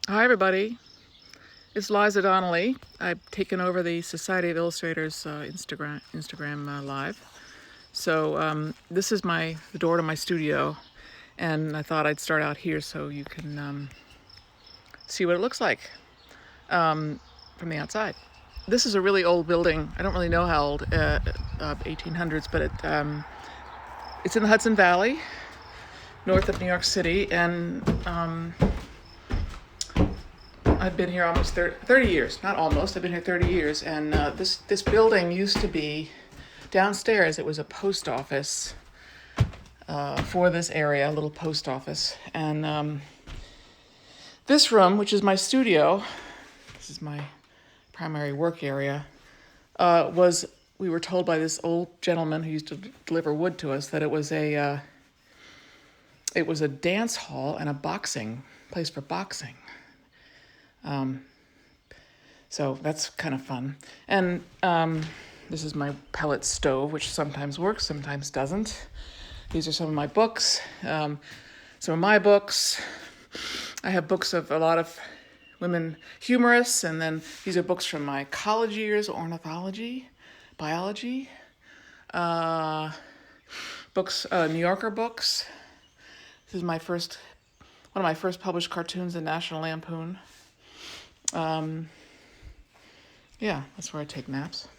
Hi, everybody. It's Liza Donnelly. I've taken over the Society of Illustrators Instagram live. So this is the door to my studio, and I thought I'd start out here so you can see what it looks like from the outside. This is a really old building. I don't really know how old, 1800s, but it's in the Hudson Valley, north of New York City, and I've been here almost 30 years. Not almost, I've been here 30 years. And this building used to be downstairs. It was a post office for this area, a little post office. And this room, which is my studio, this is my primary work area, we were told by this old gentleman who used to deliver wood to us that it was a dance hall and a boxing place for boxing. So that's kind of fun. And this is my pellet stove, which sometimes works, sometimes doesn't. These are some of my books. Some of my books. I have books of a lot of women humorists, and then these are books from my college years: ornithology, biology, books, New Yorker books. This is one of my first published cartoons in National Lampoon. Yeah, that's where I take naps.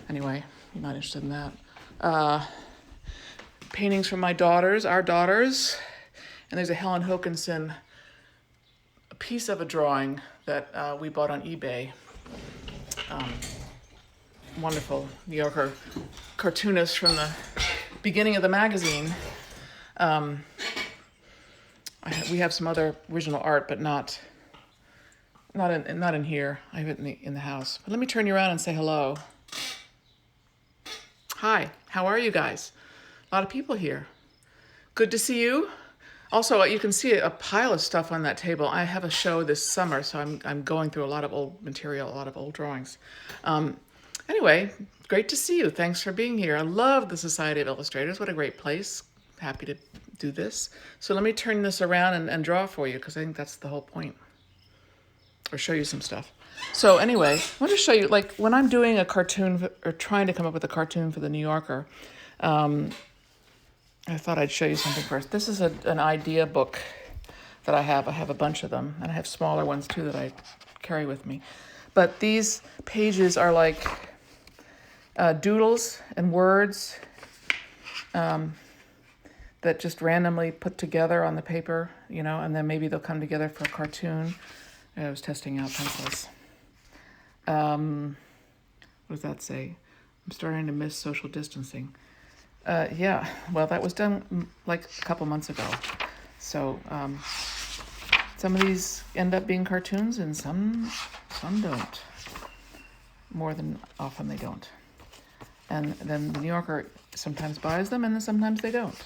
Anyway, you're not interested in that. Paintings from my daughters, our daughters, and there's a Helen Hokinson, a piece of a drawing that we bought on eBay. Wonderful New Yorker cartoonist from the beginning of the magazine. We have some other original art, but not in here. I have it in the house. But let me turn you around and say hello. Hi, how are you guys? A lot of people here. Good to see you. Also, you can see a pile of stuff on that table. I have a show this summer, so I'm going through a lot of old material, a lot of old drawings. Anyway, great to see you. Thanks for being here. I love the Society of Illustrators. What a great place. Happy to do this. So let me turn this around and draw for you, because I think that's the whole point. Or show you some stuff. So anyway, I want to show you, like, when I'm doing a cartoon or trying to come up with a cartoon for the New Yorker, I thought I'd show you something first. This is an idea book that I have. I have a bunch of them, and I have smaller ones too that I carry with me. But these pages are like doodles and words that just randomly put together on the paper, and then maybe they'll come together for a cartoon. I was testing out pencils. What does that say? I'm starting to miss social distancing. Yeah, well, that was done like a couple months ago. So some of these end up being cartoons, and some don't. More than often they don't. And then the New Yorker sometimes buys them, and then sometimes they don't.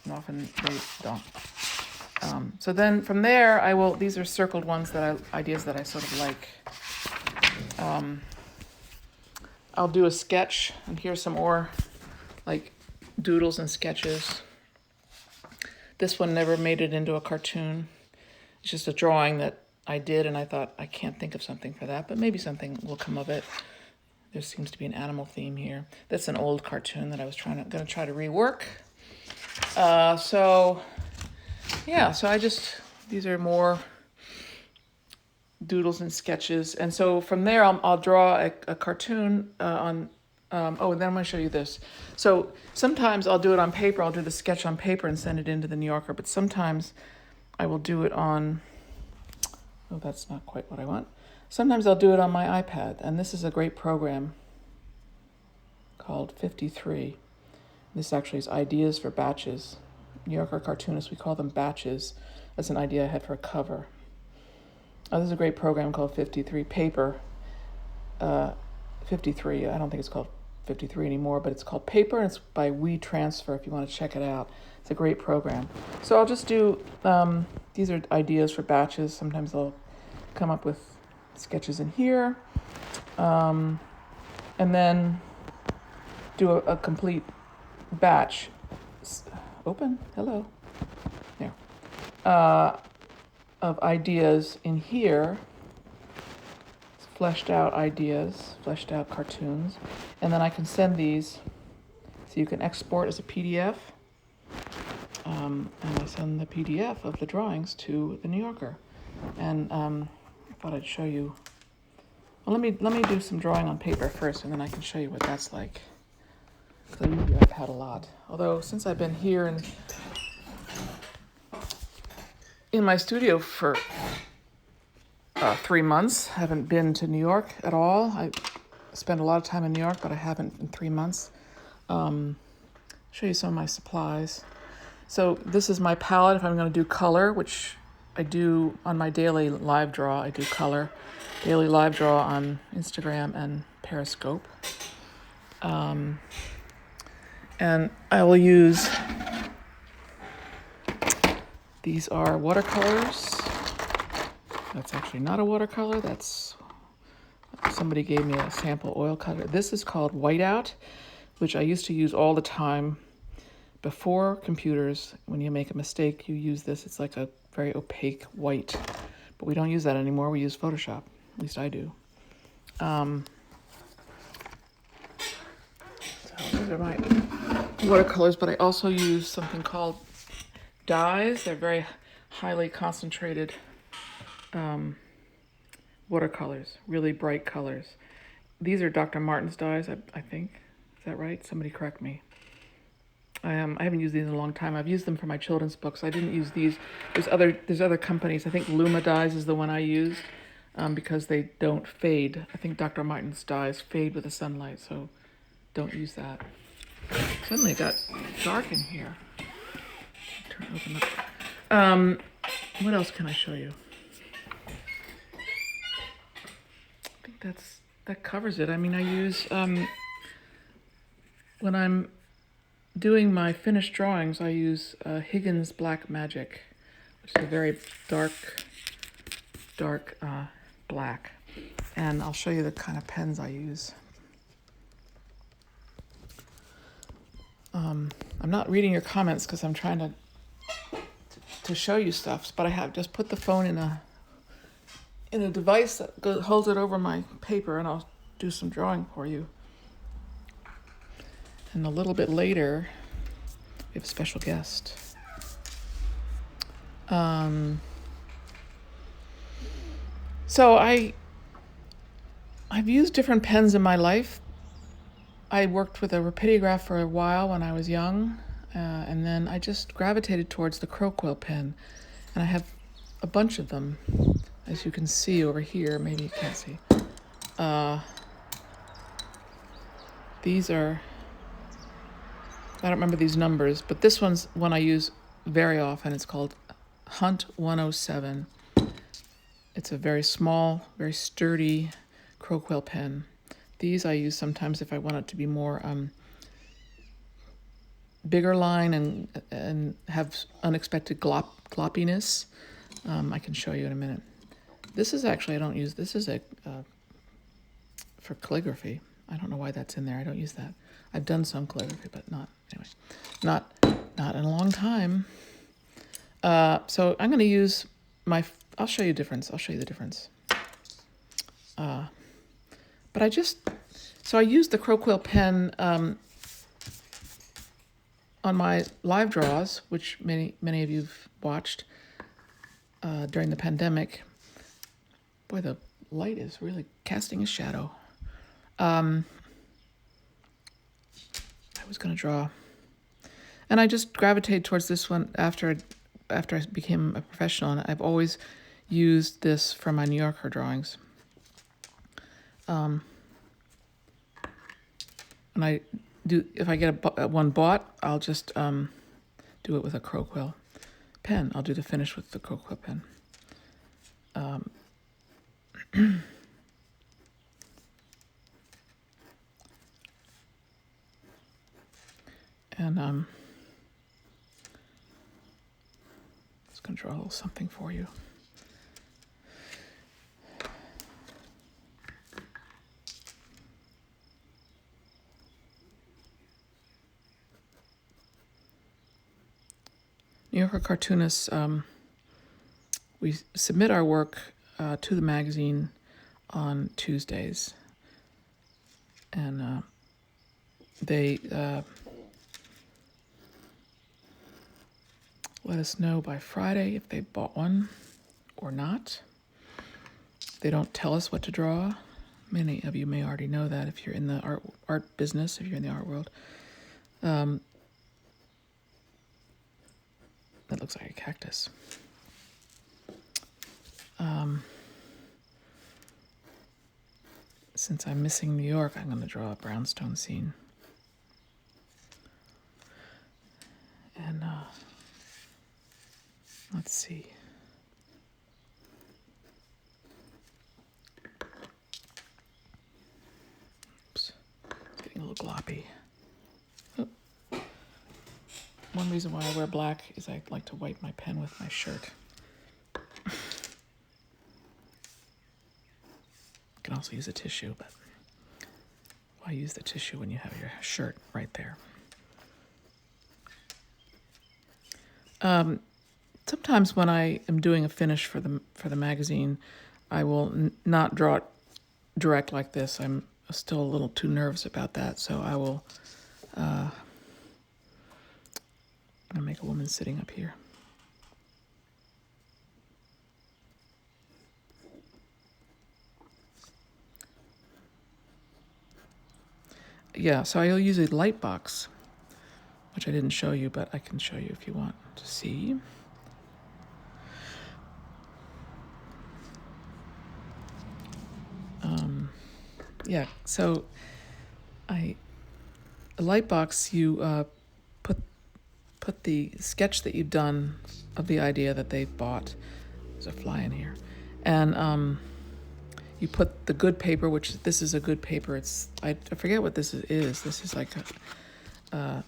And often they don't. So then from there, these are circled ones ideas that I sort of like. I'll do a sketch, and here's some more like doodles and sketches. This one never made it into a cartoon. It's just a drawing that I did, and I thought, I can't think of something for that, but maybe something will come of it. There seems to be an animal theme here. That's an old cartoon that I was going to try to rework. So these are more doodles and sketches. And so from there, I'll draw a cartoon and then I'm going to show you this. So sometimes I'll do it on paper. I'll do the sketch on paper and send it into the New Yorker. But sometimes I will do it on, that's not quite what I want. Sometimes I'll do it on my iPad. And this is a great program called 53. This actually is ideas for batches. New Yorker cartoonists, we call them batches. That's an idea I had for a cover. This is a great program called 53 Paper. 53, I don't think it's called 53 anymore, but it's called Paper, and it's by WeTransfer if you want to check it out. It's a great program. So I'll just do, these are ideas for batches. Sometimes I'll come up with sketches in here, and then do a complete batch. Open, hello, there. of ideas in here. It's fleshed out ideas, fleshed out cartoons. And then I can send these, so you can export as a PDF. And I send the PDF of the drawings to the New Yorker. And I thought I'd show you. Well, let me do some drawing on paper first, and then I can show you what that's like. Because I use the iPad a lot. Although since I've been here and in my studio for 3 months, haven't been to New York at all. I spend a lot of time in New York, but I haven't in 3 months. Show you some of my supplies. So this is my palette if I'm going to do color, which I do on my daily live draw. I do color, daily live draw on Instagram and Periscope. And I will use, these are watercolors. That's actually not a watercolor. That's, somebody gave me a sample oil color. This is called whiteout, which I used to use all the time. Before computers, when you make a mistake, you use this. It's like a very opaque white, but we don't use that anymore. We use Photoshop. At least I do. So these are my watercolors, but I also use something called dyes. They're very highly concentrated watercolors, really bright colors. These are Dr. Martin's dyes, I think. Is that right? Somebody correct me. I haven't used these in a long time. I've used them for my children's books. I didn't use these. There's other companies. I think Luma dyes is the one I used because they don't fade. I think Dr. Martin's dyes fade with the sunlight, so don't use that. Suddenly it got dark in here. Open up. What else can I show you? I think that covers it. I mean, I use when I'm doing my finished drawings, I use Higgins Black Magic, which is a very dark black. And I'll show you the kind of pens I use. I'm not reading your comments because I'm trying to show you stuff, but I have just put the phone in a device that holds it over my paper, and I'll do some drawing for you. And a little bit later, we have a special guest. So I've used different pens in my life. I worked with a rapidograph for a while when I was young, and then I just gravitated towards the Croquill pen. And I have a bunch of them, as you can see over here. Maybe you can't see. These are, I don't remember these numbers, but this one's one I use very often. It's called Hunt 107. It's a very small, very sturdy Croquill pen. These I use sometimes if I want it to be more bigger line and have unexpected gloppiness. I can show you in a minute. This is actually, I don't use, this is for calligraphy. I don't know why that's in there. I don't use that. I've done some calligraphy, but not in a long time. So I'm going to use I'll show you the difference. But I used the Croquill pen on my live draws, which many of you've watched during the pandemic. Boy, the light is really casting a shadow. I was going to draw, and I just gravitated towards this one after I became a professional, and I've always used this for my New Yorker drawings. And I do, if I get one bought, I'll just do it with a Croquill pen. I'll do the finish with the Croquill pen. And just gonna draw a little something for you. New Yorker cartoonists we submit our work to the magazine on Tuesdays, and they let us know by Friday if they bought one or not. They don't tell us what to draw. Many of you may already know that if you're in the art business, if you're in the art world. That looks like a cactus. Since I'm missing New York, I'm going to draw a brownstone scene. And let's see. Oops, it's getting a little gloppy. Oh. One reason why I wear black is I like to wipe my pen with my shirt. You can also use a tissue, but why use the tissue when you have your shirt right there? Sometimes when I am doing a finish for the magazine, I will not draw it direct like this. I'm still a little too nervous about that, so I will. I'm gonna make a woman sitting up here. Yeah, so I'll use a light box, which I didn't show you, but I can show you if you want to see. Yeah, so a light box, you put the sketch that you've done of the idea that they've bought. There's a fly in here, and you put the good paper, which this is a good paper. I forget what this is. This is like a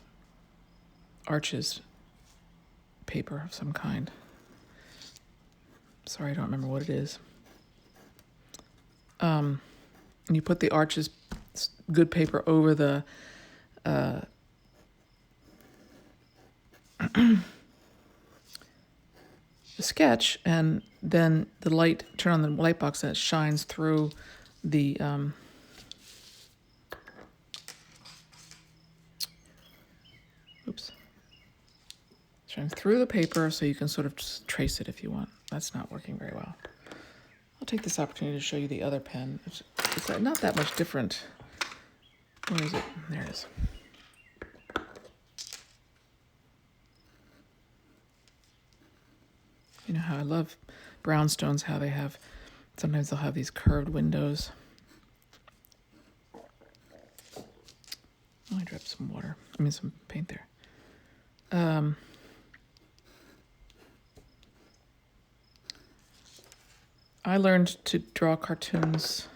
Arches paper of some kind. Sorry, I don't remember what it is. And you put the Arches good paper over the the sketch, and then turn on the light box, and it shines through the shines through the paper, so you can sort of just trace it if you want. That's not working very well. I'll take this opportunity to show you the other pen. It's not that much different. Where is it? There it is. You know how I love brownstones, how sometimes they'll have these curved windows. Oh, I dropped some paint there. I learned to draw cartoons.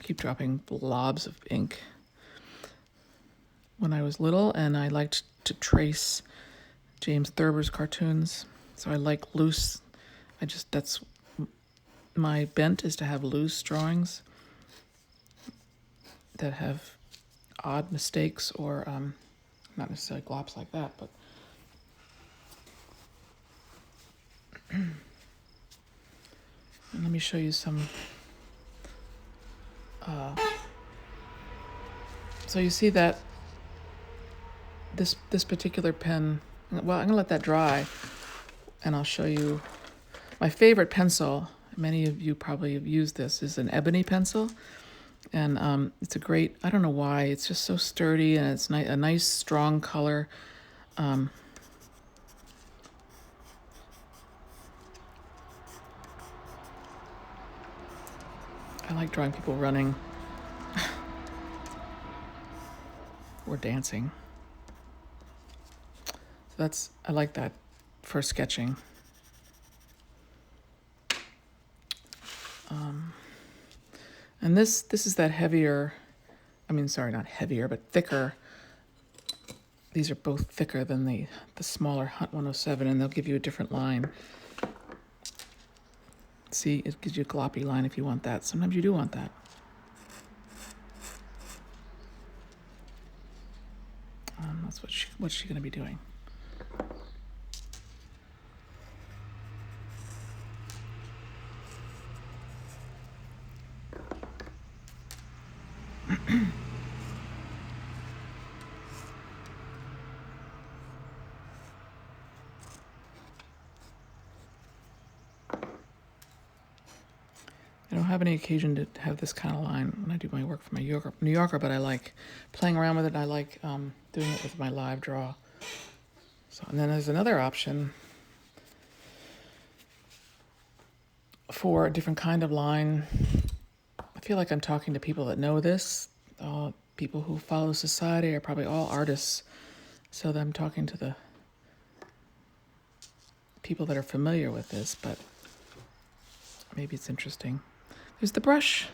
Keep dropping blobs of ink. When I was little, and I liked to trace James Thurber's cartoons. So I like loose. That's my bent, is to have loose drawings that have odd mistakes, or not necessarily glops like that, but and let me show you some. So you see that this particular pen. Well, I'm gonna let that dry, and I'll show you my favorite pencil. Many of you probably have used this. Is an ebony pencil, and it's a great. I don't know why. It's just so sturdy, and it's a nice strong color. I like drawing people running or dancing. So I like that for sketching. And this is that heavier, not heavier, but thicker. These are both thicker than the smaller Hunt 107, and they'll give you a different line. See, it gives you a gloppy line if you want that. Sometimes you do want that. That's what's she going to be doing. I don't have any occasion to have this kind of line when I do my work for my New Yorker, but I like playing around with it. And I like doing it with my live draw. So, and then there's another option for a different kind of line. I feel like I'm talking to people that know this. People who follow society are probably all artists. So I'm talking to the people that are familiar with this, but maybe it's interesting. There's the brush.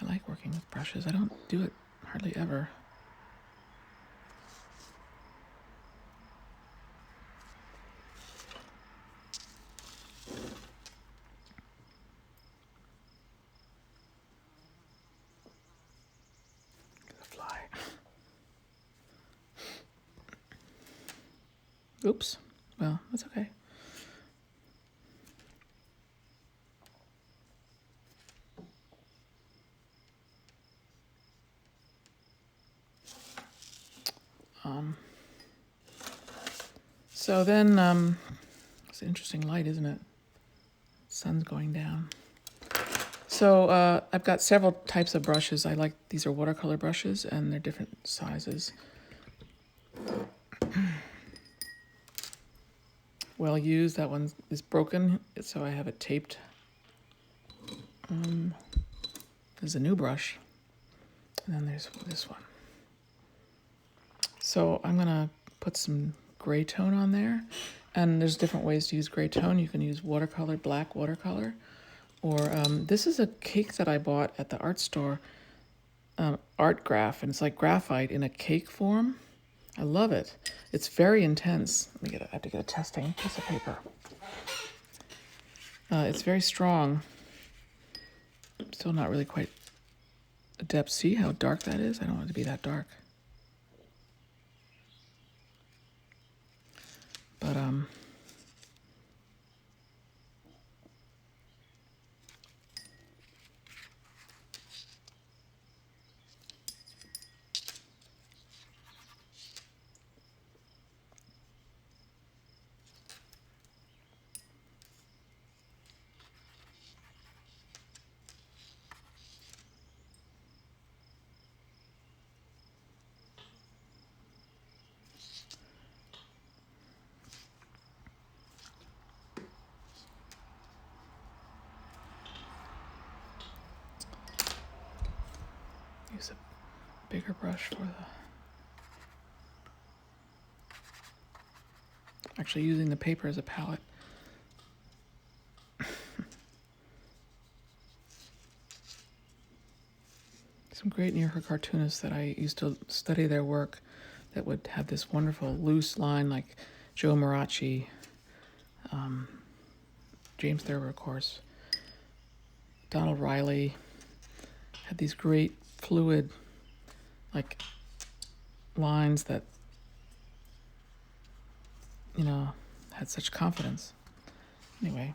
I like working with brushes. I don't do it hardly ever. The fly. Oops. Well, that's okay. So then, it's an interesting light, isn't it? Sun's going down. So I've got several types of brushes. These are watercolor brushes, and they're different sizes. Well used. That one is broken, so I have it taped. There's a new brush, and then there's this one. So I'm gonna put some gray tone on there, and there's different ways to use gray tone. You can use watercolor, black watercolor, or this is a cake that I bought at the art store, Art Graph, and it's like graphite in a cake form. I love it. It's very intense. I have to get a testing piece of paper. It's very strong. Still not really quite adept. See how dark that is? I don't want it to be that dark. But use a bigger brush for the... Actually using the paper as a palette. Some great New Yorker cartoonists that I used to study their work that would have this wonderful loose line, like Joe Marachi, James Thurber, of course, Donald Riley, had these great fluid, like, lines that, had such confidence. Anyway,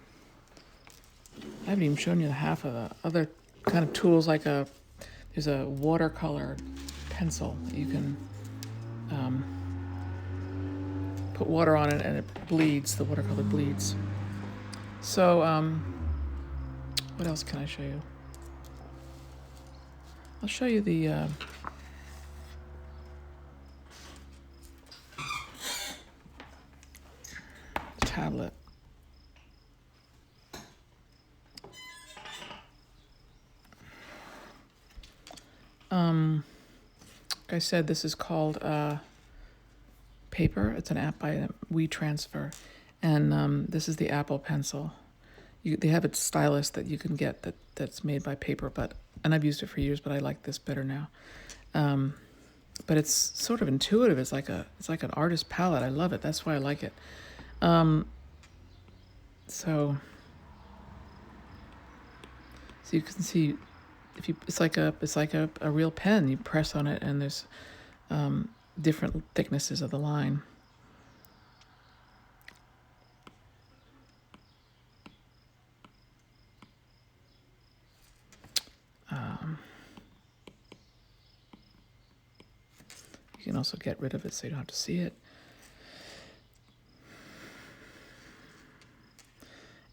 I haven't even shown you the half of the other kind of tools, there's a watercolor pencil that you can put water on it and it bleeds, the watercolor bleeds. So, what else can I show you? I'll show you the tablet. Like I said, this is called Paper. It's an app by WeTransfer, and this is the Apple Pencil. They have a stylus that you can get that's made by Paper, and I've used it for years, but I like this better now. But it's sort of intuitive. It's like an artist palette. I love it. That's why I like it. So you can see, it's like a real pen. You press on it, and there's different thicknesses of the line. You can also get rid of it so you don't have to see it.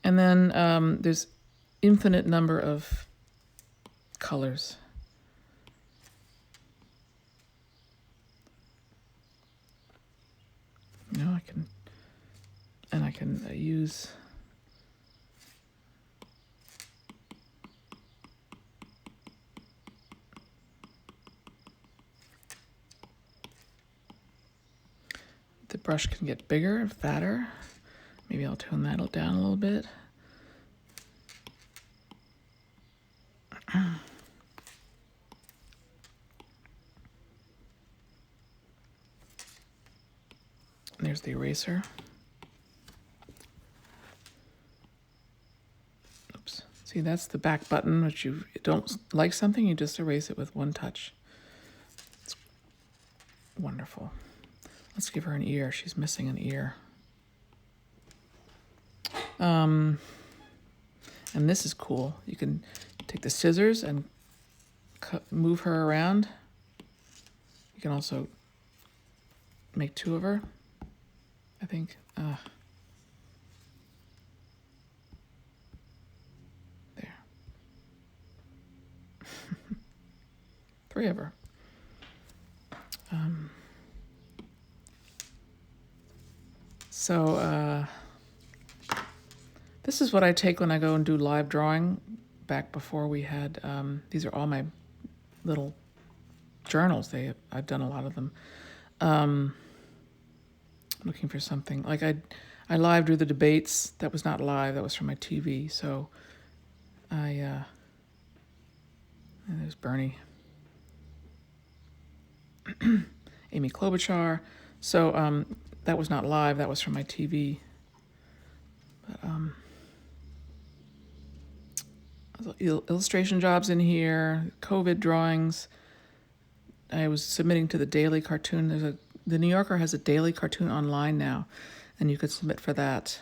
And then there's infinite number of colors. You know, I can use the brush can get bigger and fatter. Maybe I'll tone that down a little bit. And there's the eraser. Oops. See, that's the back button, which you don't like something, you just erase it with one touch. It's wonderful. Let's give her an ear. She's missing an ear. And this is cool. You can take the scissors and move her around. You can also make two of her, I think. There. 3 of her. So this is what I take when I go and do live drawing. Back before we had, these are all my little journals. I've done a lot of them. Looking for something. Like I live drew the debates. That was not live. That was from my TV. So and there's Bernie. Amy Klobuchar. So that was not live. That was from my TV. But illustration jobs in here, COVID drawings. I was submitting to the daily cartoon. The New Yorker has a daily cartoon online now, and you could submit for that.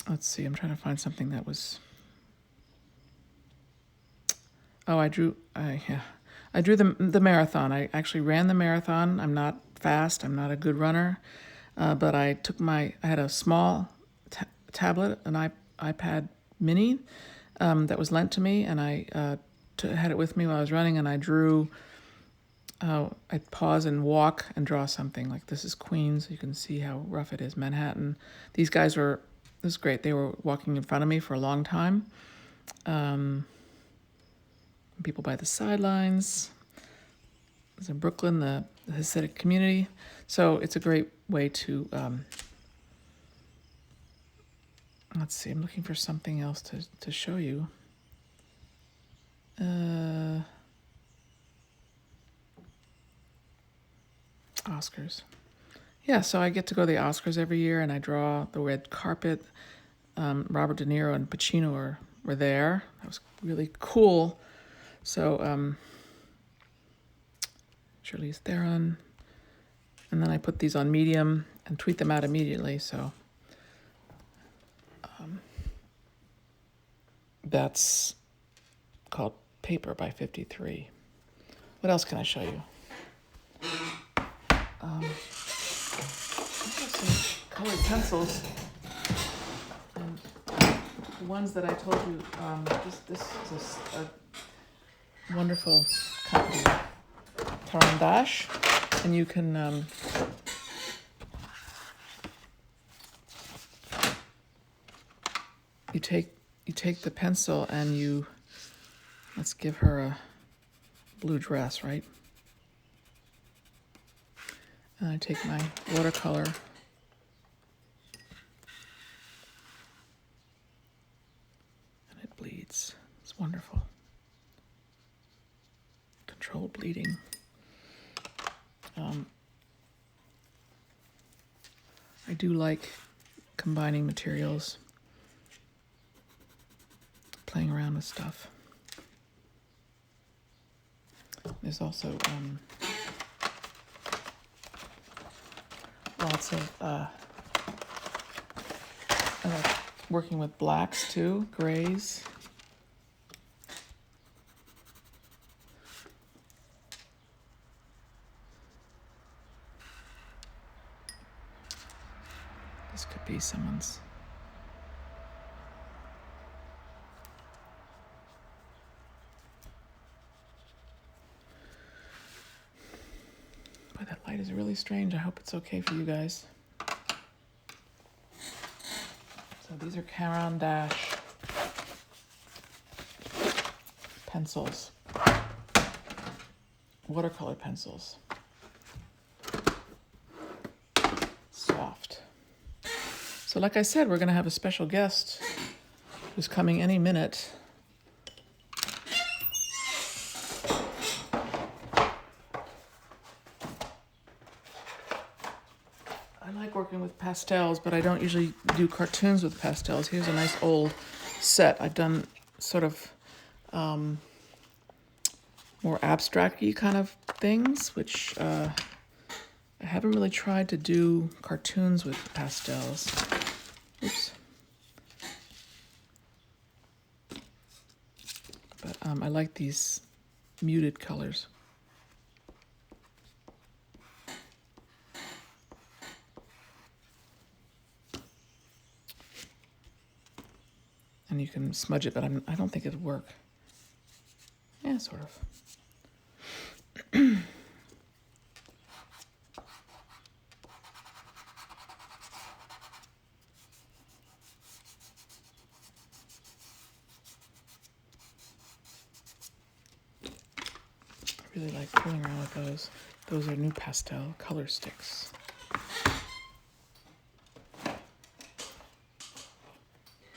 Let's see, I'm trying to find something that was. Oh, I drew the marathon. I actually ran the marathon. I'm not fast. I'm not a good runner, but I had a small tablet, an iPad Mini, that was lent to me, and I had it with me while I was running, and I drew. I'd pause and walk and draw something. Like, this is Queens. You can see how rough it is. Manhattan. These guys this is great. They were walking in front of me for a long time. People by the sidelines. It's in Brooklyn, the Hasidic community. So it's a great way to, let's see, I'm looking for something else to show you. Oscars. Yeah, so I get to go to the Oscars every year, and I draw the red carpet. Robert De Niro and Pacino were there. That was really cool. So Charlize Theron. And then I put these on Medium and tweet them out immediately. So that's called Paper by 53. What else can I show you? Some colored pencils. And the ones that I told you, this is a wonderful company, Taran Dash, and you can you take the pencil and let's give her a blue dress, right? And I take my watercolor and it bleeds. It's wonderful. Controlled bleeding. I do like combining materials, playing around with stuff. There's also lots of working with blacks too, grays. This could be someone's. Boy, that light is really strange. I hope it's okay for you guys. So these are Caran d'Ache pencils. Watercolor pencils. Soft. So like I said, we're going to have a special guest who's coming any minute. I like working with pastels, but I don't usually do cartoons with pastels. Here's a nice old set. I've done sort of more abstract-y kind of things, which I haven't really tried to do cartoons with pastels. Oops. But I like these muted colors. And you can smudge it, but I don't think it'll work. Yeah, sort of. I really like fooling around with those. Those are new pastel color sticks.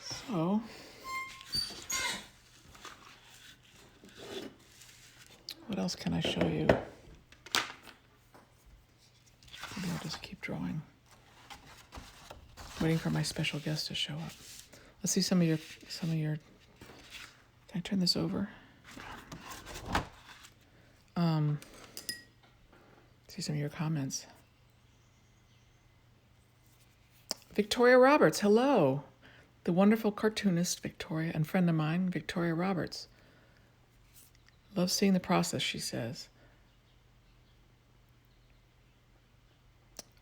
So, what else can I show you? Maybe I'll just keep drawing. Waiting for my special guest to show up. Let's see some of your. Can I turn this over? See some of your comments. Victoria Roberts, hello. The wonderful cartoonist Victoria and friend of mine, Victoria Roberts. Love seeing the process, she says.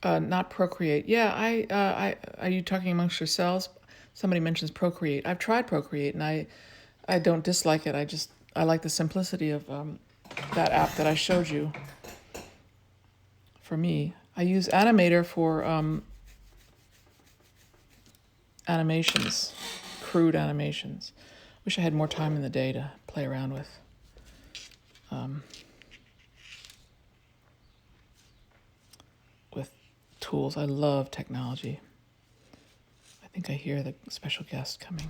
Not Procreate. Yeah, are you talking amongst yourselves? Somebody mentions Procreate. I've tried Procreate, and I don't dislike it. I like the simplicity of that app that I showed you. For me, I use Animator for animations, crude animations. Wish I had more time in the day to play around with. With tools. I love technology. I think I hear the special guest coming.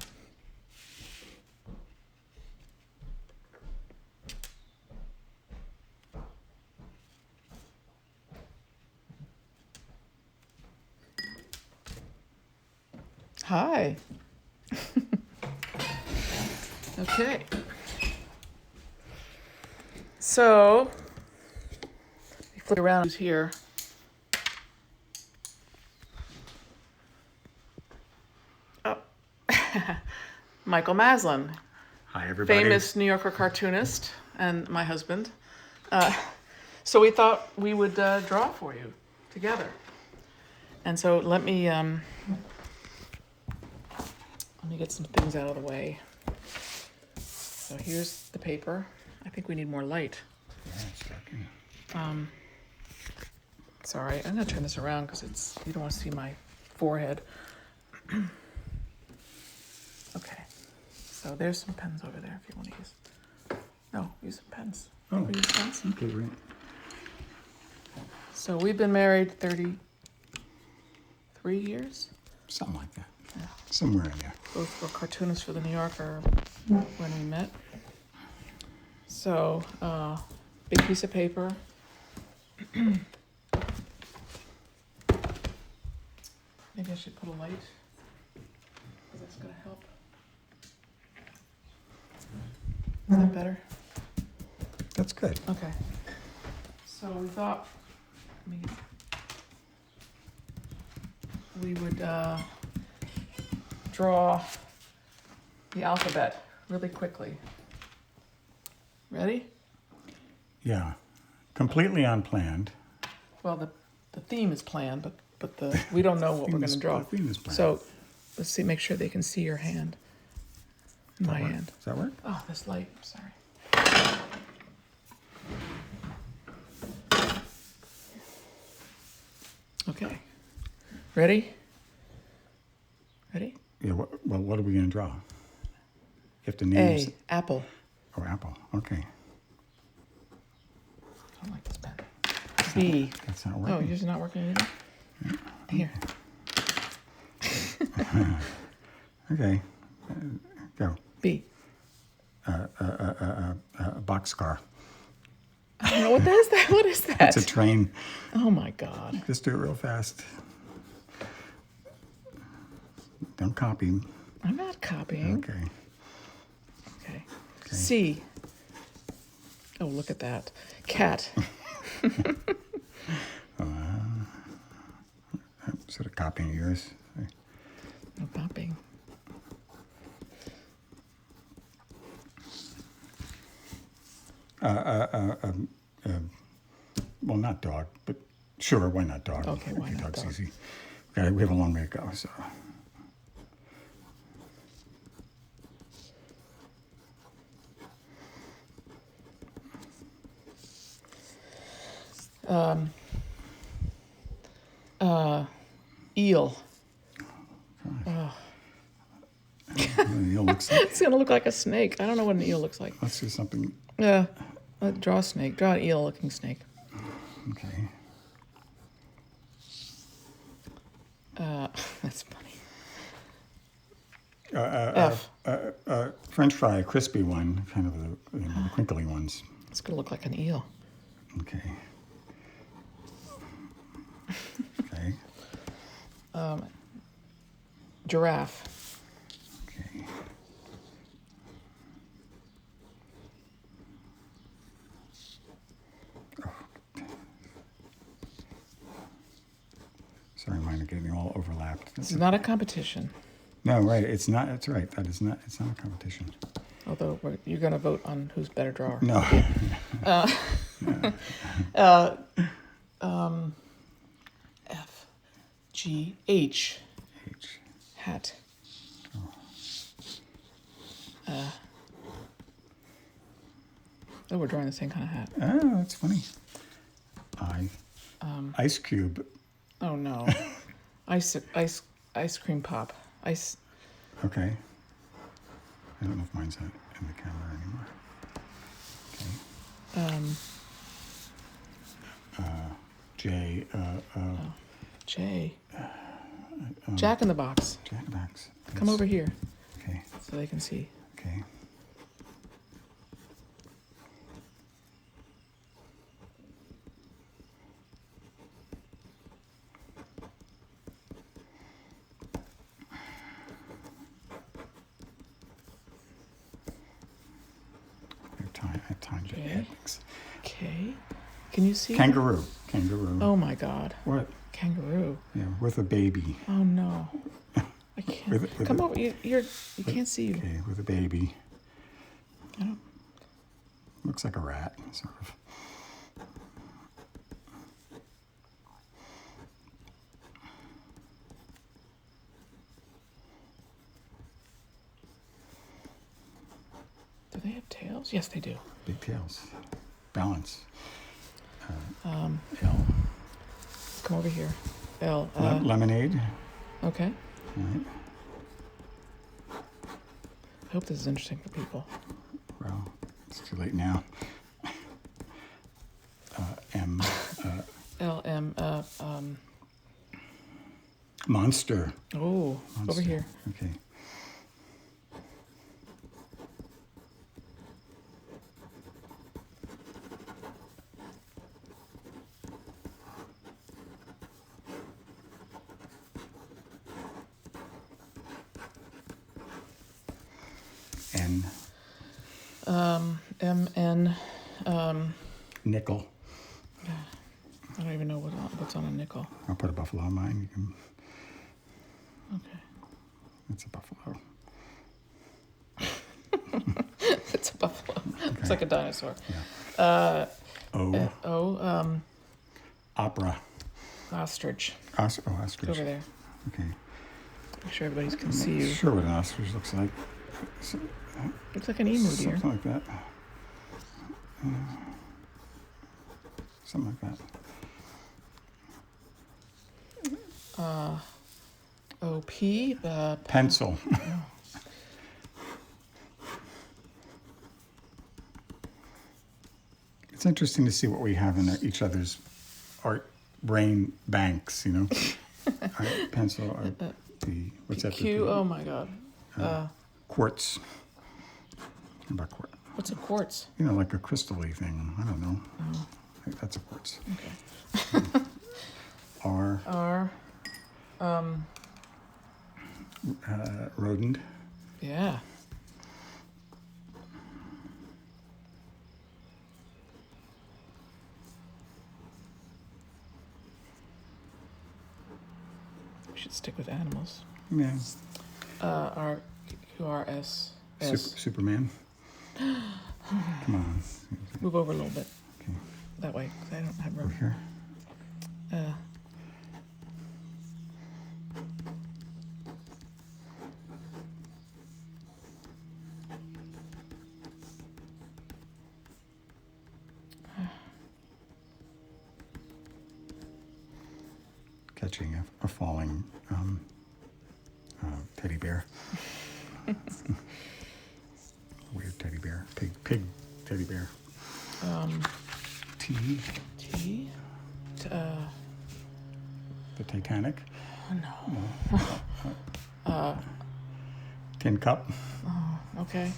Hi. Okay. So, we flip around here. Oh. Michael Maslin. Hi, everybody. Famous New Yorker cartoonist and my husband. So we thought we would draw for you together. And so let me get some things out of the way. So here's the paper. I think we need more light. Sorry, I'm gonna turn this around because you don't want to see my forehead. Okay, so there's some pens over there if you want to use. No, use some pens. Oh, use pens. okay, great. So we've been married 33 years. Something like that. Yeah. Somewhere in there. Both were cartoonists for the New Yorker when we met. So, big piece of paper. Maybe I should put a light, because that's going to help. Is that better? That's good. Okay. So we thought we would draw the alphabet really quickly. Ready? Yeah. Completely unplanned. Well, the theme is planned, but but we don't know what we're going to draw. Venus planet. So let's see, make sure they can see your hand. My hand. Does that work? Oh, this light. Sorry. Okay. Ready? Ready? Yeah. Well, what are we going to draw? You have to name. A. Apple. Oh, apple. Okay. I don't like this pen. B. That's not Oh, working. yours is not working either? Here. Okay. Go. B. A boxcar. I don't know. What is that? What is that? It's a train. Oh, my God. Just do it real fast. Don't copy. I'm not copying. Okay. Okay. C. Oh, look at that. Cat. Sort of copying yours. No copying. Well, not dog, but sure, why not dog? Okay, why I think not dog's dog? easy. Okay, we have a long way to go, so. Eel. The eel looks like, It's going to look like a snake. I don't know what an eel looks like. let's do something. Draw a snake. Draw an eel-looking snake. Okay. That's funny. F. French fry, a crispy one, kind of the crinkly ones. It's going to look like an eel. Okay. Okay. Giraffe. Okay. Oh. Sorry, mine are getting all overlapped. This is not a competition. No, right. It's not. That's right. That is not. It's not a competition. Although you're going to vote on who's better drawer. No. F. G. H. H. Hat. Oh, we're drawing the same kind of hat. Oh, that's funny. Ice cube. Oh no. Ice cream pop. Ice. Okay. I don't know if mine's not in the camera anymore. Okay. J. J. Jack in the Box. Jack Max. Come over here Okay. so they can see. Okay. I have time to Okay. add. K. Can you see? Kangaroo. Kangaroo. Oh my God. What? Kangaroo. Yeah, with a baby. Oh no. I can't. With Come a- over. You can't see you. Okay, with a baby. I don't. Looks like a rat, sort of. Do they have tails? Yes, they do. Big tails. Balance. L. L. Come over here. L. Lemonade. Okay. All right. I hope this is interesting for people. Well, it's too late now. M. L. M. Monster. Oh, over Monster. here. Okay. N. M. N. Nickel. I don't even know what's on a nickel. I'll put a buffalo on mine. You can. Okay. It's a buffalo. It's a buffalo. It's like a dinosaur. Yeah. O. O. Opera. Ostrich. Ostrich. It's over there. Okay. Make sure everybody can I'm see not you. sure what an ostrich looks like. Looks like an emu, dear. Something like that. Something like that. O-P. Pencil. It's interesting to see what we have in each other's art brain banks, you know. Art, pencil, art, P. What's that? Q. Oh my God. Quartz. How about quartz? What's a quartz? You know, like a crystal-y thing. I don't know. Oh. I think that's a quartz. Okay. R. R. Rodent. Yeah. We should stick with animals. Yeah. R. Q. R. S. S. Superman. Come on. Move over a little bit. Okay. That way, 'cause I don't have Over room. here. Catching a falling teddy bear. Weird teddy bear. Pig teddy bear. T. T. The Titanic. No. Tin cup. Okay.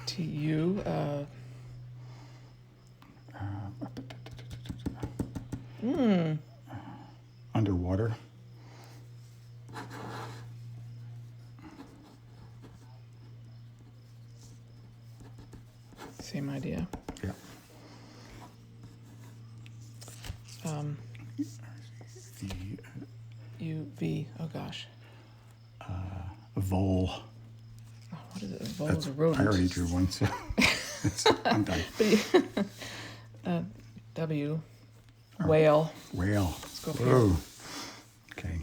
T. U. Underwater. Same idea. Yeah. The U. V. Oh gosh. vole. Oh, what is it? A vole is a rodent. I already drew one, so I'm done. W. Whale. Whale. Let's go for Whoa. Okay.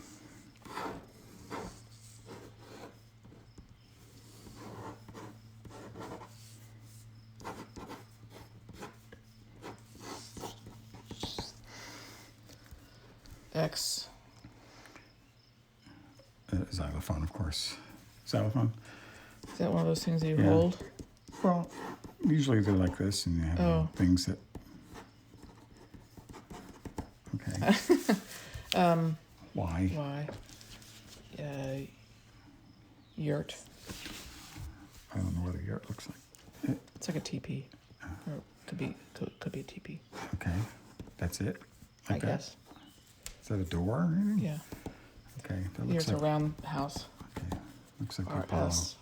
X. Xylophone, of course. Xylophone. Is that one of those things that you Yeah. hold? Well, usually they're like this, and they have Oh. things that. Okay. Y. Y. Yurt. I don't know what a yurt looks like. It's like a TP. Or could be a TP. Okay. That's it. I Like that? guess. Is that a door or anything? Yeah. Okay. That looks Yurt's like. a round house. Okay. Looks like R Apollo. S.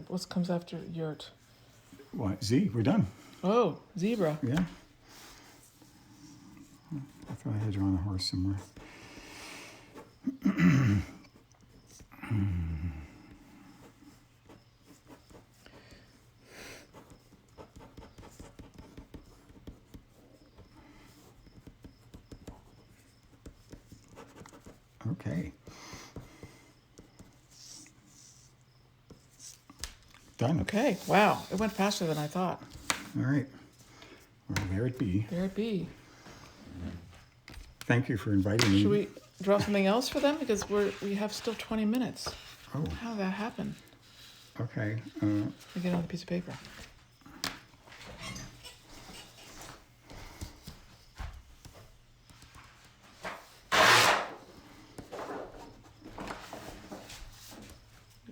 What comes after yurt? What? Z. We're done. Oh, zebra. Yeah. I thought I had drawn a horse somewhere. Okay. Done. Okay. Wow. It went faster than I thought. All right. Well, there it be. There it be. Thank you for inviting me. Should we draw something else for them? Because we have still 20 minutes. Oh, How did that happen? okay. Let me get another piece of paper.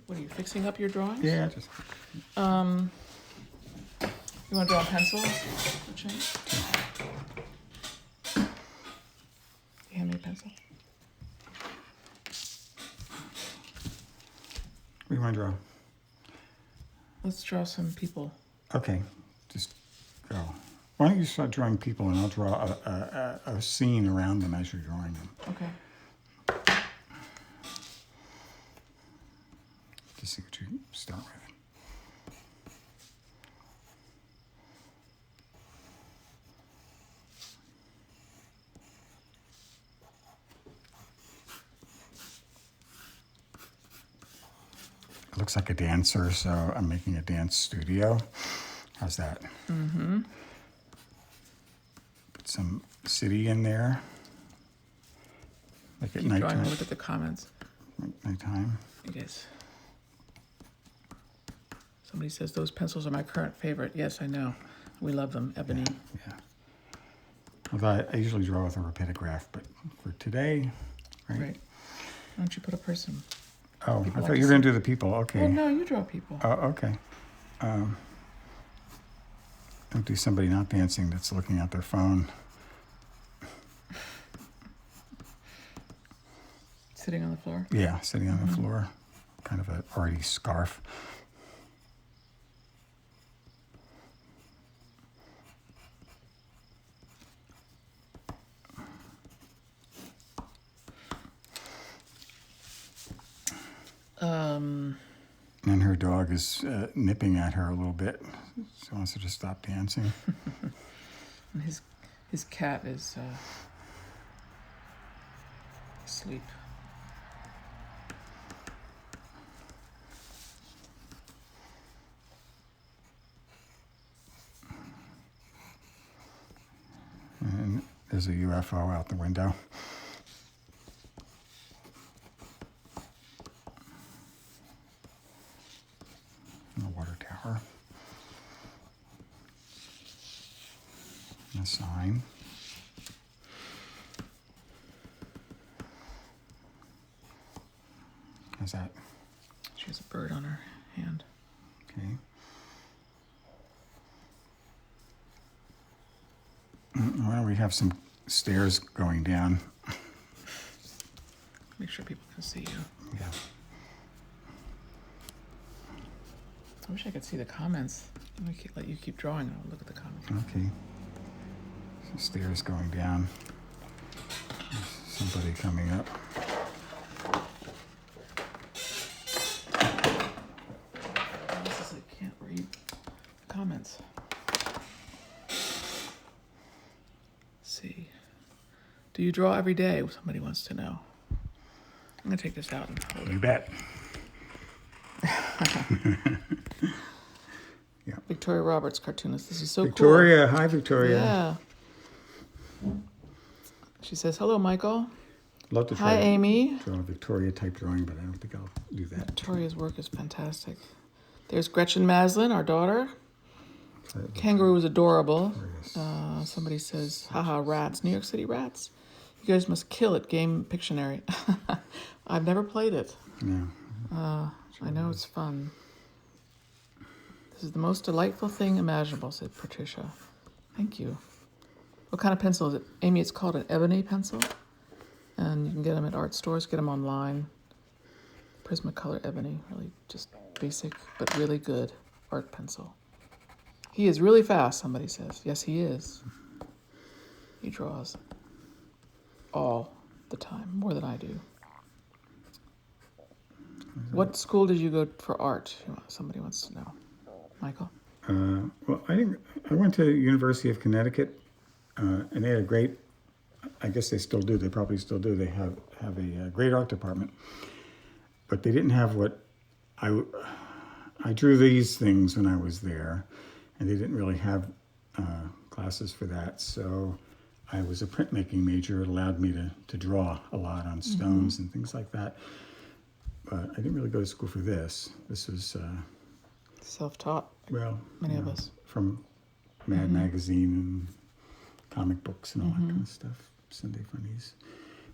What are you fixing up your drawings? Yeah, just. You want to draw a pencil? Jane? Hand me a pencil. What do you want to draw? Let's draw some people. Okay, just go. Why don't you start drawing people, and I'll draw a scene around them as you're drawing them. Okay. To see what you start with. looks like a dancer, so I'm making a dance studio. How's that? Mm-hmm. Put some city in there. Like at Keep drawing nighttime. and look at the comments. Nighttime. Yes. Somebody says those pencils are my current favorite. Yes, I know. We love them. Ebony. Yeah. Although I usually draw with a rapidograph, but for today, right? Right. Why don't you put a person? Oh, People I like thought to you were going see- to do the people. Okay. Oh, no, you draw people. Oh, okay. Don't do somebody not dancing that's looking at their phone. Sitting on the floor. Yeah, sitting on the floor. Kind of a already scarf. And her dog is nipping at her a little bit. She wants her to stop dancing. And his cat is asleep. And there's a UFO out the window. And a water tower. And a sign. How's that? She has a bird on her hand. Okay. Well, we have some stairs going down. Make sure people can see you. Yeah. I wish I could see the comments. Let you keep drawing and I'll look at the comments. Okay. Some stairs going down. There's somebody coming up. This is, I can't read the comments. Let's see. Do you draw every day? Somebody wants to know. I'm going to take this out and hold it. You bet. Victoria Roberts, cartoonist. This is so Victoria, hi cool. Victoria. Yeah. She says, hello, Michael. Love to Hi, try Amy. to draw a Victoria type drawing, but I don't think I'll do that. Victoria's work is fantastic. There's Gretchen Maslin, our daughter. Kangaroo is adorable. Somebody says, haha, rats. New York City rats. You guys must kill it, Game Pictionary. I've never played it. Yeah. I know it's fun. This is the most delightful thing imaginable, said Patricia. Thank you. What kind of pencil is it? Amy, it's called an ebony pencil. And you can get them at art stores, get them online. Prismacolor ebony, really just basic, but really good art pencil. He is really fast, somebody says. Yes, he is. He draws all the time, more than I do. What school did you go for art? Somebody wants to know. Michael? Well, I went to University of Connecticut, and they had a great, I guess they still do, they probably still do, they have a great art department. But they didn't have what, I drew these things when I was there, and they didn't really have classes for that. So I was a printmaking major. It allowed me to draw a lot on stones and things like that. But I didn't really go to school for this. This was, Self-taught, well, many you of know, us. from Mad Magazine and comic books and all that kind of stuff. Sunday Funnies,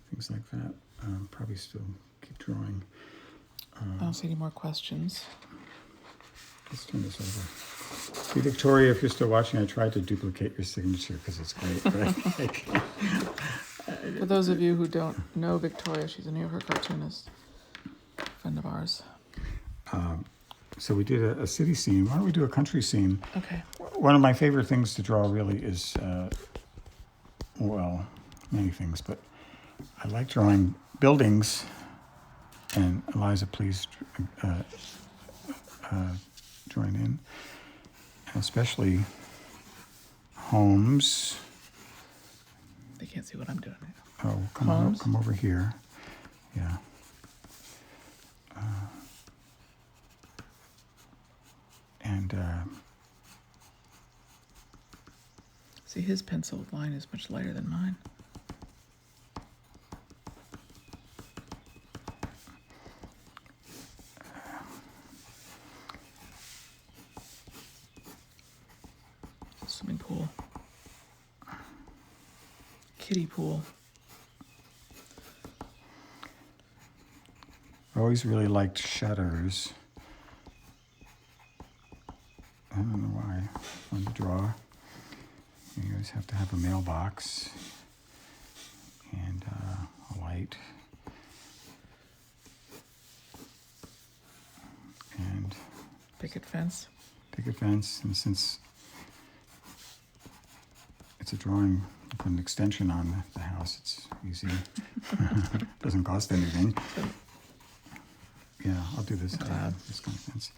things like that. Probably still keep drawing. I don't see any more questions. Let's turn this over. See, Victoria, if you're still watching, I tried to duplicate your signature because it's great. But For those of you who don't know Victoria, she's a New Yorker cartoonist, friend of ours. So we did a city scene. Why don't we do a country scene? Okay. One of my favorite things to draw really is, well, many things, but I like drawing buildings. And Liza, please join in. And especially homes. They can't see what I'm doing. Oh, Homes? come over here. Yeah. And See, his pencil line is much lighter than mine. Swimming pool. Kiddie pool. I always really liked shutters. I don't know why. On the draw, you always have to have a mailbox and a light and Picket fence. picket fence. And since it's a drawing, I put an extension on the house. It's easy. Doesn't cost anything. Yeah, I'll do this. This kind of fence.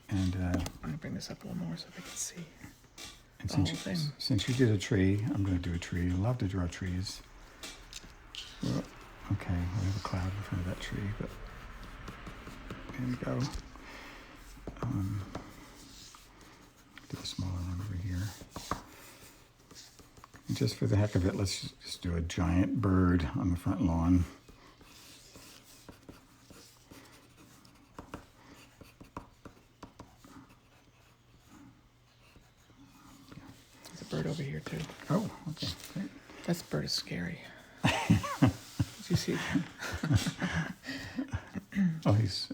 And I'm gonna bring this up a little more so they can see. And The whole since, thing. since you did a tree, I'm going to do a tree. I love to draw trees. Well, okay, we have a cloud in front of that tree, but there we go. Do a smaller one over here. And just for the heck of it, let's just do a giant bird on the front lawn. There's a bird over here too. Oh, okay, great. That bird is scary. Did you see that? Oh, he's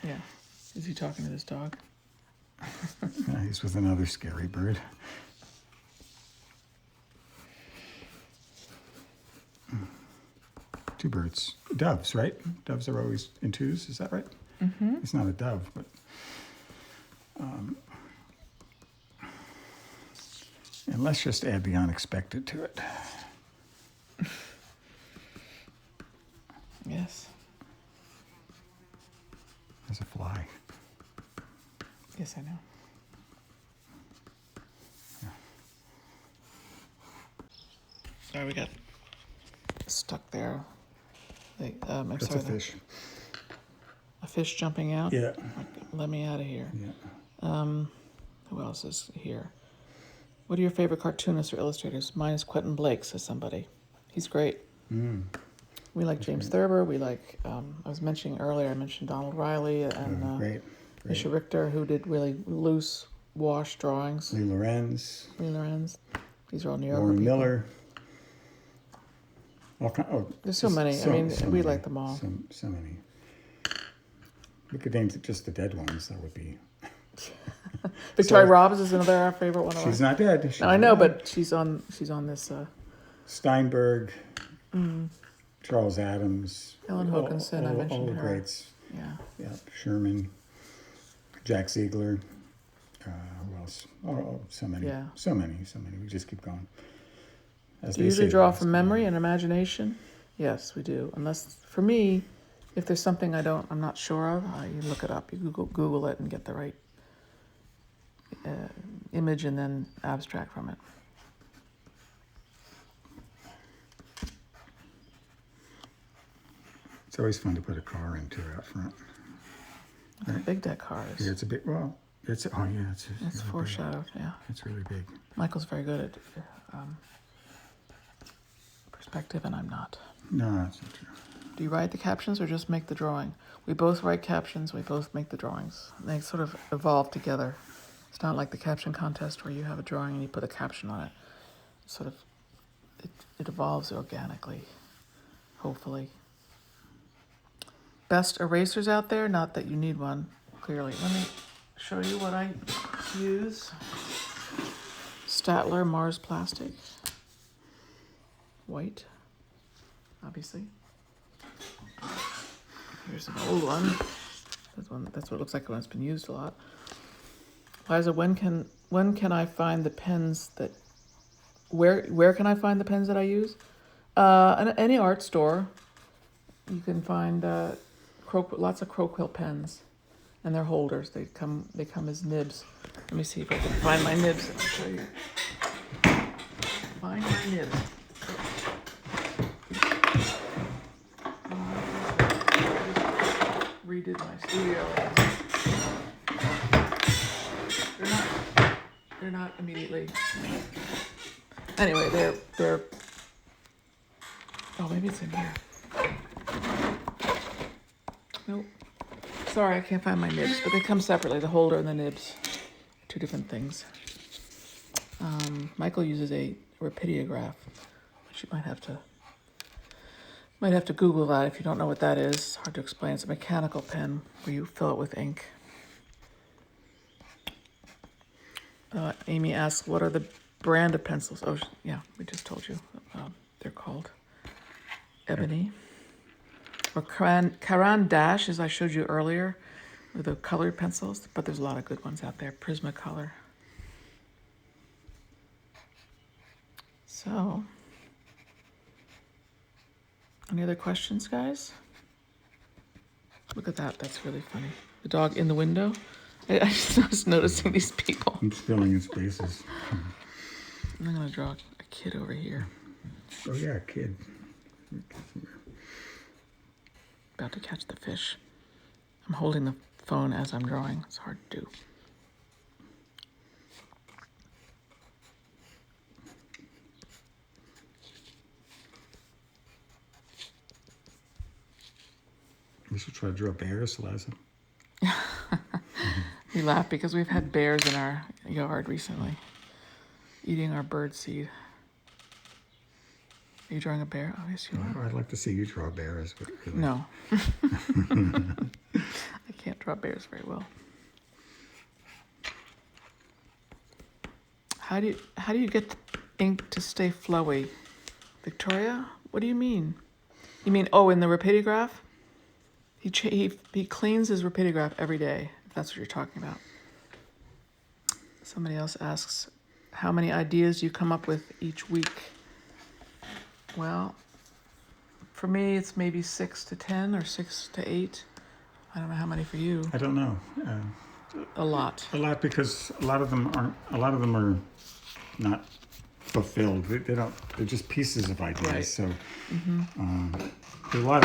Yeah. Is he talking to this dog? yeah, he's with another scary bird. Two birds. Doves, right? Doves are always in twos, is that right? Mm-hmm. It's not a dove, but and let's just add the unexpected to it. Yes. There's a fly. Yes, I know. Sorry, we got stuck there. I'm That's sorry. a fish. A fish jumping out? Yeah. Let me out of here. Yeah. Who else is here? What are your favorite cartoonists or illustrators? Mine is Quentin Blake, says somebody. He's great. Mm. We like James Thurber. We like, I was mentioning earlier, I mentioned Donald Riley and Great. Misha Richter, who did really loose wash drawings. Lee Lorenz. Lee Lorenz. These are all New Yorker Warren people. Miller. There's so many. I mean, we many. like them all. So many. We could name just the dead ones. That would be. Victoria Robbins is another our favorite one of She's ours. not dead. She's No, I know, alive. but she's on this. Steinberg, Charles Adams, Ellen Hokinson, I mentioned all the her. greats. Yeah. Yeah, Sherman, Jack Ziegler. Who else? Oh, so many. Yeah. So many. We just keep going. As Do you they usually say, draw the from list memory goes on. and imagination? Yes, we do. Unless, for me, if there's something I'm not sure of, you look it up. You Google it and get the right image and then abstract from it. It's always fun to put a car into out front. How big that car is. Yeah, it's a big. Well, it's it's It's really big. foreshadowed, yeah. It's really big. Michael's very good at perspective, and I'm not. No, that's not true. Do you write the captions or just make the drawing? We both write captions, we both make the drawings. They sort of evolve together. It's not like the caption contest where you have a drawing and you put a caption on it. It evolves organically, hopefully. Best erasers out there? Not that you need one, clearly. Let me show you what I use. Statler Mars Plastic. White, obviously. Here's an old one. That's what it looks like when it's been used a lot. Liza, when can I find the pens that? Where can I find the pens that I use? In any art store, you can find lots of Crow-Quill pens, and they're holders. They come as nibs. Let me see if I can find my nibs. I'll show you. Find my nibs. Redid my studio. They're They're not immediately. Anyway, they're. Oh, maybe it's in here. Nope. Sorry, I can't find my nibs, but they come separately. The holder and the nibs, two different things. Michael uses a rapidograph, which you might have to Google that if you don't know what that is. It's hard to explain. It's a mechanical pen where you fill it with ink. Amy asks, what are the brand of pencils? Oh, yeah, we just told you. They're called Ebony. Or Caran Dash, as I showed you earlier, with the colored pencils. But there's a lot of good ones out there. Prismacolor. So, any other questions, guys? Look at that. That's really funny. The dog in the window. I just was noticing these people. It's filling in spaces. I'm going to draw a kid over here. Oh, yeah, a kid. About to catch the fish. I'm holding the phone as I'm drawing. It's hard to do. We should try to draw bears, Liza. We laugh because we've had bears in our yard recently, eating our bird seed. Are you drawing a bear? Oh, yes, you are. I'd like to see you draw bears. But really. No. I can't draw bears very well. How do you get the ink to stay flowy? Victoria? What do you mean? You mean, in the rapidograph? He cleans his rapidograph every day, if that's what you're talking about. Somebody else asks, how many ideas do you come up with each week? Well, for me, it's maybe 6 to 10 or 6 to 8. I don't know how many for you. I don't know. A lot. A lot, because a lot of them are not fulfilled. They don't. They're just pieces of ideas. Right. So there's a lot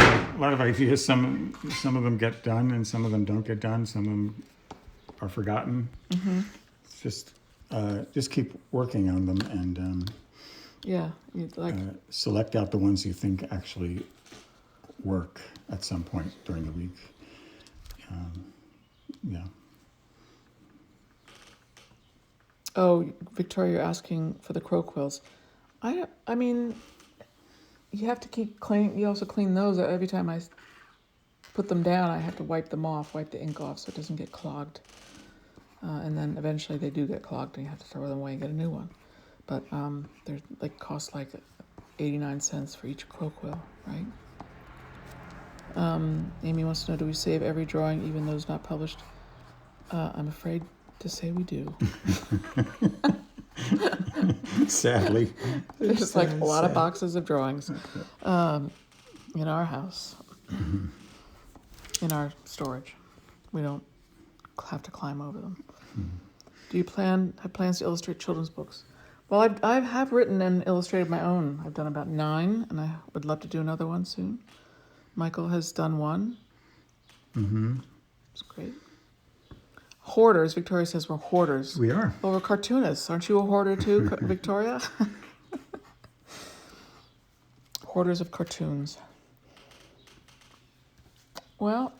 of ideas. Some of them get done, and some of them don't get done. Some of them are forgotten. Mm-hmm. It's just keep working on them and Yeah, you'd like select out the ones you think actually work at some point during the week. Yeah. Oh, Victoria, you're asking for the crow quills. I mean, you have to keep cleaning. You also clean those every time I put them down. I have to wipe them off, wipe the ink off so it doesn't get clogged. And then eventually they do get clogged and you have to throw them away and get a new one. But they're cost like 89 cents for each crow quill, right? Amy wants to know, do we save every drawing, even those not published? I'm afraid to say we do. Sadly. There's like a lot of boxes of drawings in our house, in our storage. We don't have to climb over them. Do you have plans to illustrate children's books? Well, I have written and illustrated my own. I've done about 9, and I would love to do another one soon. Michael has done one. Mm-hmm. It's great. Hoarders. Victoria says we're hoarders. We are. Well, we're cartoonists. Aren't you a hoarder too, Victoria? Hoarders of cartoons. Well,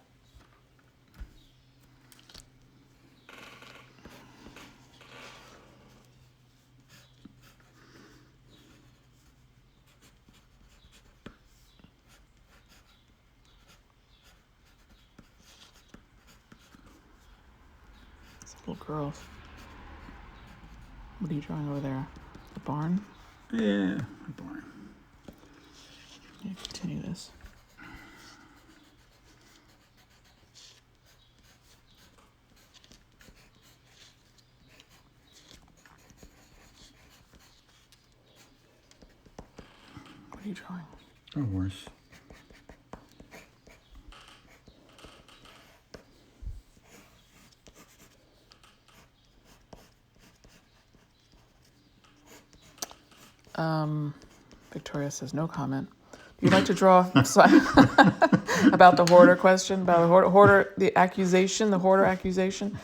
little girls. What are you drawing over there? The barn? Yeah, the barn. Yeah, continue this. What are you drawing? A horse. Victoria says no comment. Do you like to draw about the hoarder question, about the hoarder, the hoarder accusation?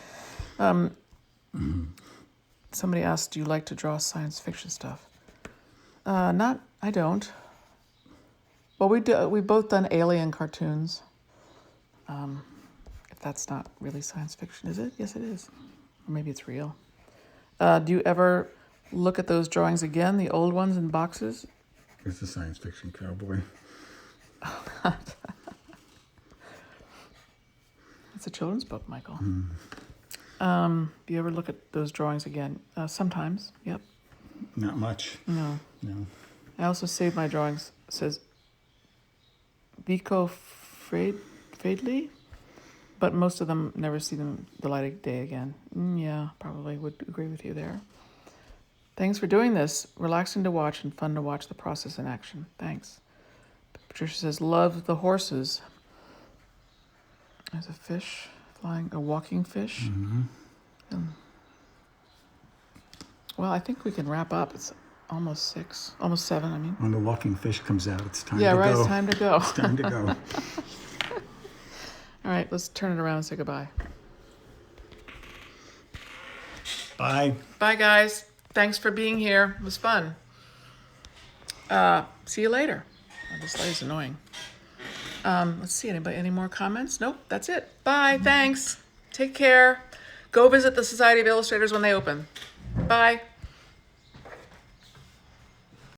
Somebody asked, do you like to draw science fiction stuff? I don't. Well, we've both done alien cartoons. If that's not really science fiction, is it? Yes, it is. Or maybe it's real. Do you ever look at those drawings again, the old ones in boxes? It's a science fiction cowboy. It's a children's book, Michael. Mm. Do you ever look at those drawings again? Sometimes, yep. Not much. No. No. I also save my drawings. It says Vico Fradley, but most of them never see the light of day again. Yeah, probably would agree with you there. Thanks for doing this. Relaxing to watch and fun to watch the process in action. Thanks. Patricia says, love the horses. There's a fish flying, a walking fish. Mm-hmm. Well, I think we can wrap up. It's almost 7, I mean. When the walking fish comes out, it's time Yeah, to right, go. it's time to go. It's time to go. All right, let's turn it around and say goodbye. Bye. Bye, guys. Thanks for being here. It was fun. See you later. Oh, this light is annoying. Let's see, any more comments? Nope, that's it. Bye, thanks. Take care. Go visit the Society of Illustrators when they open. Bye.